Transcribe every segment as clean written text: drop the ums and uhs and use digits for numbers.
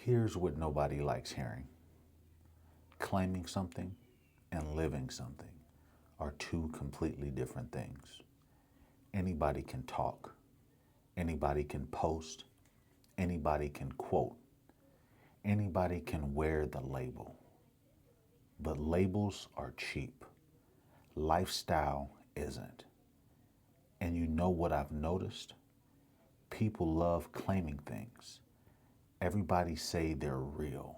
Here's what nobody likes hearing. Claiming something and living something are two completely different things. Anybody can talk, anybody can post, anybody can quote, anybody can wear the label. But labels are cheap. Lifestyle isn't. And you know what I've noticed? People love claiming things. Everybody say they're real.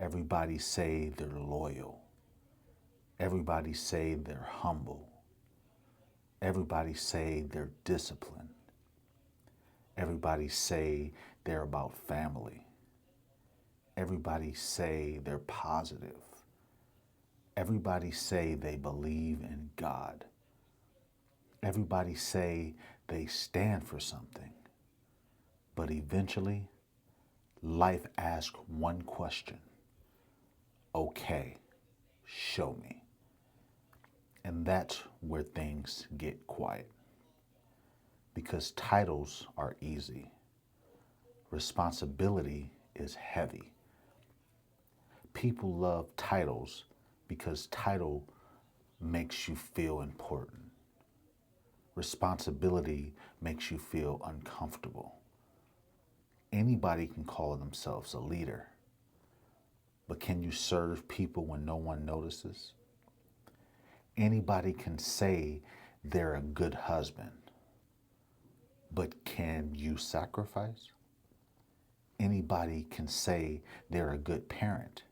Everybody say they're loyal. Everybody say they're humble. Everybody say they're disciplined. Everybody say they're about family. Everybody say they're positive. Everybody say they believe in God. Everybody say they stand for something. But eventually, life asks one question. Okay, show me. And that's where things get quiet. Because titles are easy. Responsibility is heavy. People love titles because title makes you feel important. Responsibility makes you feel uncomfortable. Anybody can call themselves a leader, but can you serve people when no one notices? Anybody can say they're a good husband, but can you sacrifice? Anybody can say they're a good parent,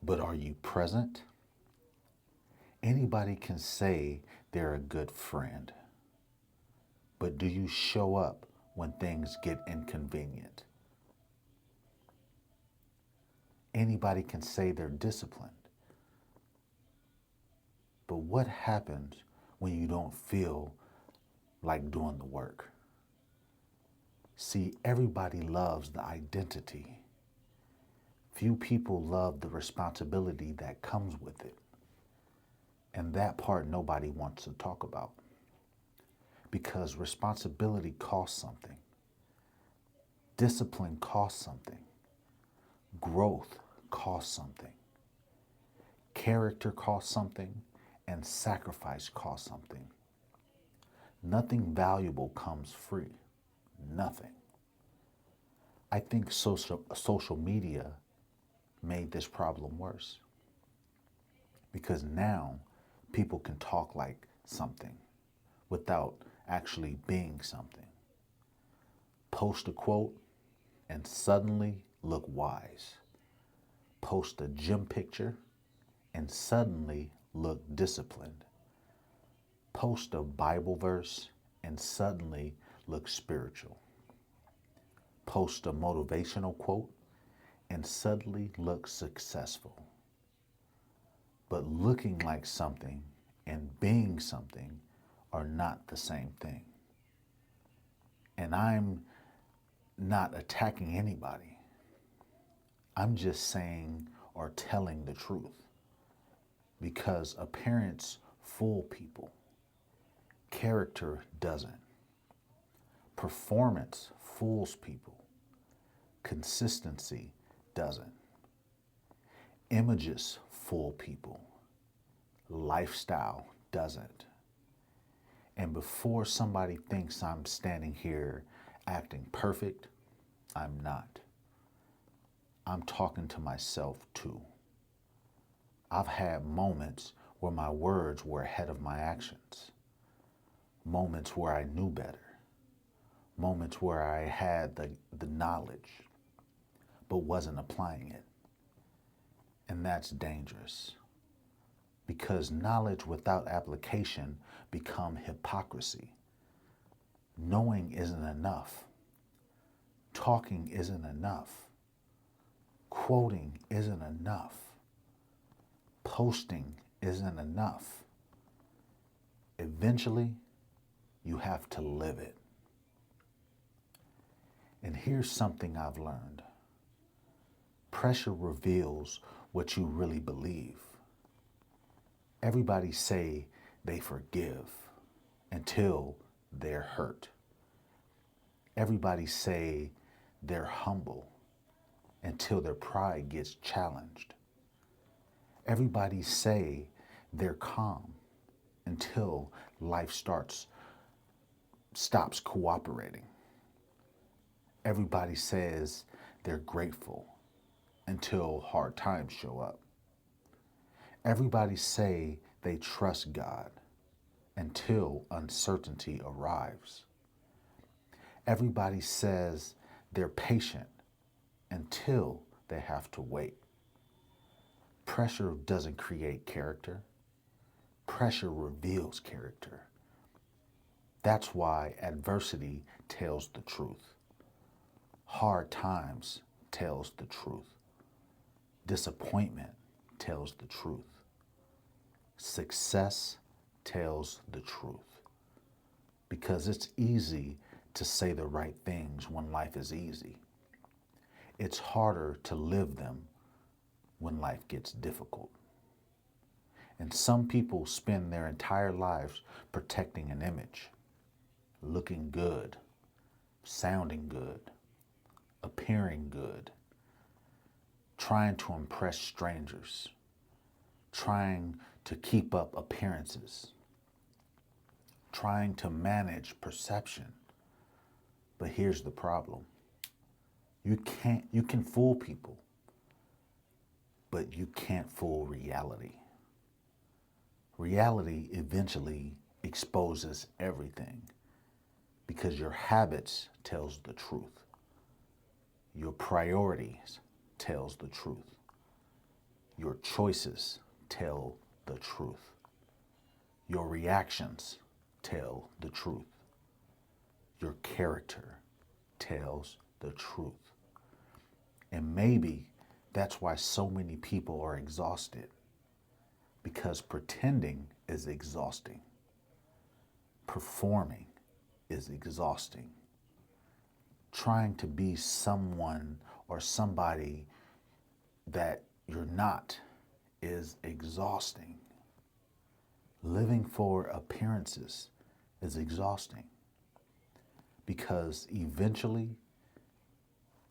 but are you present? Anybody can say they're a good friend, but do you show up when things get inconvenient? Anybody can say they're disciplined, but what happens when you don't feel like doing the work? See, everybody loves the identity. Few people love the responsibility that comes with it. And that part nobody wants to talk about. Because responsibility costs something. Discipline costs something. Growth costs something. Character costs something. And sacrifice costs something. Nothing valuable comes free. Nothing. I think social media made this problem worse. Because now people can talk like something without actually being something. Post a quote and suddenly look wise. Post a gym picture and suddenly look disciplined. Post a Bible verse and suddenly look spiritual. Post a motivational quote and suddenly look successful. But looking like something and being something are not the same thing. And I'm not attacking anybody. I'm just saying or telling the truth. Because appearance fool people. Character doesn't. Performance fools people. Consistency doesn't. Images fool people. Lifestyle doesn't. And before somebody thinks I'm standing here acting perfect, I'm not. I'm talking to myself too. I've had moments where my words were ahead of my actions. Moments where I knew better. Moments where I had the knowledge, but wasn't applying it. And that's dangerous. Because knowledge without application become hypocrisy. Knowing isn't enough. Talking isn't enough. Quoting isn't enough. Posting isn't enough. Eventually, you have to live it. And here's something I've learned. Pressure reveals what you really believe. Everybody say they forgive until they're hurt. Everybody say they're humble until their pride gets challenged. Everybody say they're calm until life stops cooperating. Everybody says they're grateful until hard times show up. Everybody say they trust God until uncertainty arrives. Everybody says they're patient until they have to wait. Pressure doesn't create character. Pressure reveals character. That's why adversity tells the truth. Hard times tells the truth. Disappointment tells the truth. Success tells the truth. Because it's easy to say the right things when life is easy. It's harder to live them when life gets difficult. And some people spend their entire lives protecting an image, looking good, sounding good, appearing good, trying to impress strangers, trying to keep up appearances, trying to manage perception. But here's the problem. You can fool people, but you can't fool reality. Reality eventually exposes everything because your habits tells the truth. Your priorities tells the truth. Your choices tell the truth. Your reactions tell the truth. Your character tells the truth. And maybe that's why so many people are exhausted, because pretending is exhausting. Performing is exhausting. Trying to be someone or somebody that you're not is exhausting. Living for appearances is exhausting, because eventually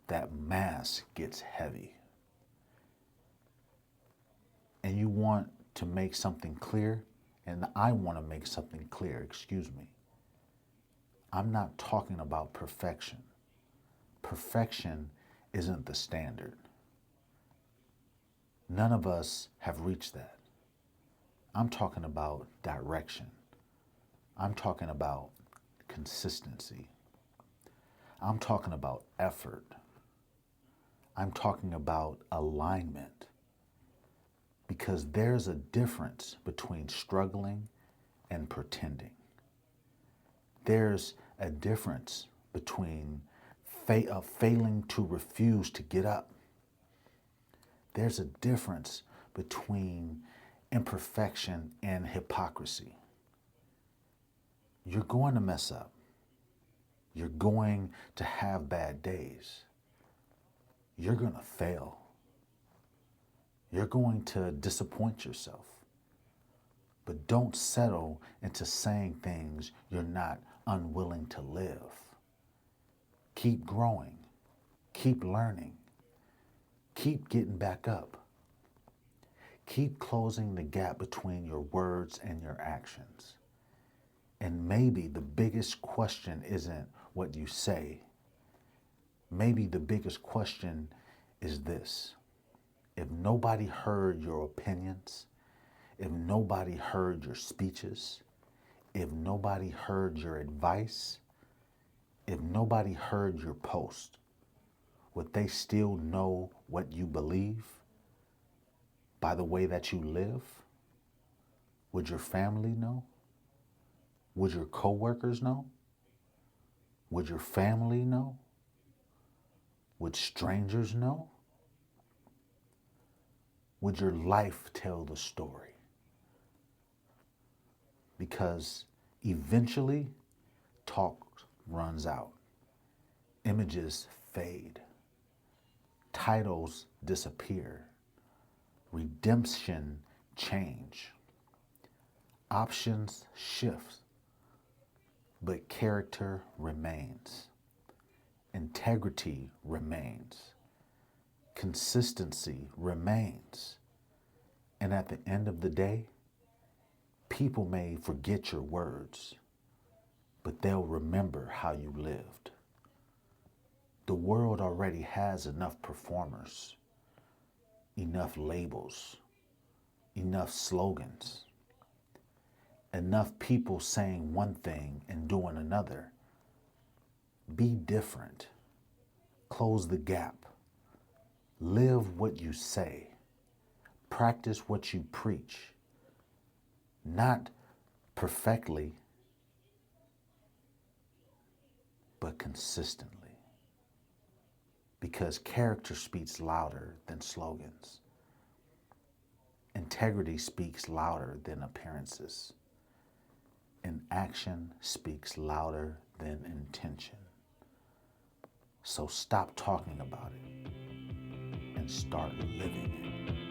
that mask gets heavy. And you want to make something clear, and I want to make something clear, excuse me. I'm not talking about perfection. Perfection isn't the standard. None of us have reached that. I'm talking about direction. I'm talking about consistency. I'm talking about effort. I'm talking about alignment. Because there's a difference between struggling and pretending. There's a difference between failing to refuse to get up. There's a difference between imperfection and hypocrisy. You're going to mess up. You're going to have bad days. You're going to fail. You're going to disappoint yourself. But don't settle into saying things you're not unwilling to live. Keep growing. Keep learning. Keep getting back up. Keep closing the gap between your words and your actions. And maybe the biggest question isn't what you say. Maybe the biggest question is this. If nobody heard your opinions, if nobody heard your speeches, if nobody heard your advice, if nobody heard your post, would they still know what you believe by the way that you live? Would your family know? Would your coworkers know? Would your family know? Would strangers know? Would your life tell the story? Because eventually, talk runs out. Images fade. Titles disappear. Redemption change. Options shift. But character remains. Integrity remains. consistency remains. And at the end of the day, people may forget your words, but they'll remember how you lived. The world already has enough performers, enough labels, enough slogans, enough people saying one thing and doing another. Be different. Close the gap. Live what you say. Practice what you preach. Not perfectly, but consistently. Because character speaks louder than slogans. Integrity speaks louder than appearances. And action speaks louder than intention. So stop talking about it and start living it.